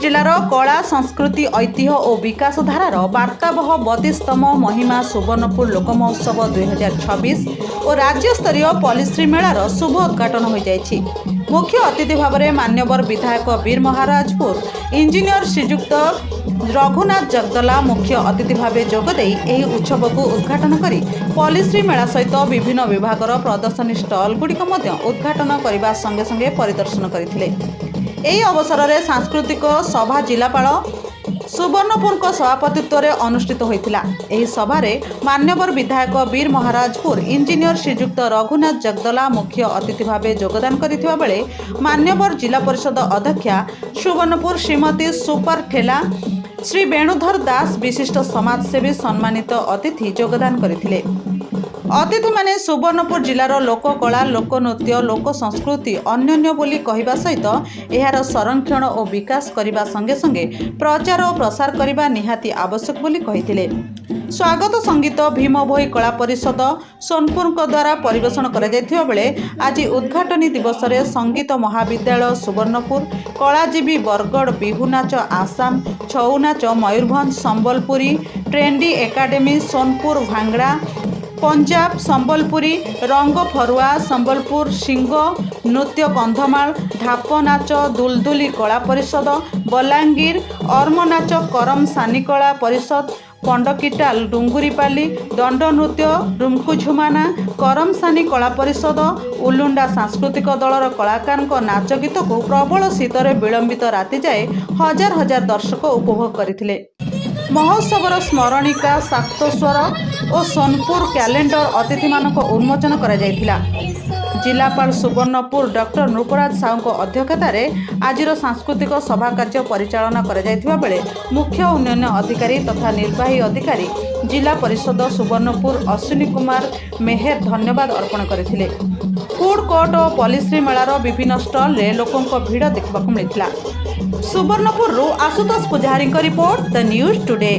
जिलार कला संस्कृति ऐतिह्य और विकास धारार वार्ताबह 32तम महिमा सुवर्णपुर लोकमहोत्सव 2026 और राज्यस्तरीय पॉलिश्री मेलार शुभ उद्घाटन हो जाइछि। मुख्य अतिथि भाव में मान्यवर विधायक वीर महाराजपुर इंजीनियर श्रीजुक्त रघुनाथ जगदला मुख्य अतिथि भाव जोगदे यह उत्सव को उद्घाटन करी पॉलिश्री मेला सहित विभिन्न विभागर प्रदर्शनी स्टल गुड़िक उद्घाटन करने संगे संगे परिदर्शन करथिले। ଏହି ଅବସରରେ ସାଂସ୍କୃତିକ ସଭା ଜିଲ୍ଲାପାଳ ସୁବର୍ଣ୍ଣପୁରଙ୍କ ସଭାପତିତ୍ୱରେ ଅନୁଷ୍ଠିତ ହୋଇଥିଲା। ଏହି ସଭାରେ ମାନ୍ୟବର ବିଧାୟକ ବୀର ମହାରାଜପୁର ଇଞ୍ଜିନିୟର ଶ୍ରୀଯୁକ୍ତ ରଘୁନାଥ ଜଗଦଲା ମୁଖ୍ୟ ଅତିଥି ଭାବେ ଯୋଗଦାନ କରିଥିବା ବେଳେ ମାନ୍ୟବର ଜିଲ୍ଲା ପରିଷଦ ଅଧ୍ୟକ୍ଷା ସୁବର୍ଣ୍ଣପୁର ଶ୍ରୀମତୀ ସୁପର ଠେଲା ଶ୍ରୀ ବେଣୁଧର ଦାସ ବିଶିଷ୍ଟ ସମାଜସେବୀ ସମ୍ମାନିତ ଅତିଥି ଯୋଗଦାନ କରିଥିଲେ। अतिथि माने सुवर्णपुर जिलार लोककला लोकनृत्य लोक संस्कृति अन्योन्य बोली कहवा सहित यार संरक्षण और विकास करने संगे संगे प्रचार और प्रसार करने निहाती आवश्यक बोली कहिथिले। स्वागत संगीत भीम भोई कला परिषद सोनपुर द्वारा परिवेषण करा बेले आज उद्घाटनी दिवस में संगीत महाविद्यालय सुवर्णपुर कलाजीवी बरगढ़ बिहू नाच आसाम छऊ नाच मयूरभंज संबलपुरी ट्रेंडी एकाडेमी सोनपुर भांगड़ा पंजाब संबलपुरी रंग फरुआ संबलपुर सिंह नृत्य कंधमाल ढाप नाच दुलदुली कला परिषद बलांगीर अर्म नाच करम सानी कला परिषद पंडकिटाल डुंगुरीपाली दंड नृत्य रुमकु झुमाना करम सानी कला परिषद उलुंडा सांस्कृतिक दलर कलाकार नाच गीत को प्रबल शीतर विलंबित राति जाए हजार हजार दर्शक उपभोग करथिले। महोत्सवर स्मरणिका साक्तस्वर और सोनपुर कैलेंडर अतिथि मानक उन्मोचन करा जायथिला। जिलापाल सुवर्णपुर डॉक्टर नृपराज साहू अध्यक्षतार आज सांस्कृतिक सभा कार्य परिचालना करा जायथिबा बेले मुख्य उन्नयन अधिकारी तथा निर्वाही अधिकारी जिला परिषद सुवर्णपुर अश्विनी कुमार मेहर धन्यवाद अर्पण करथिले। फूड कोर्ट और पॉलिश्री मेलार विभिन्न स्टल रे लोकों भीड़ देखा मिलता। सुवर्णपुर आशुतोष पुजारी रिपोर्ट द न्यूज टुडे।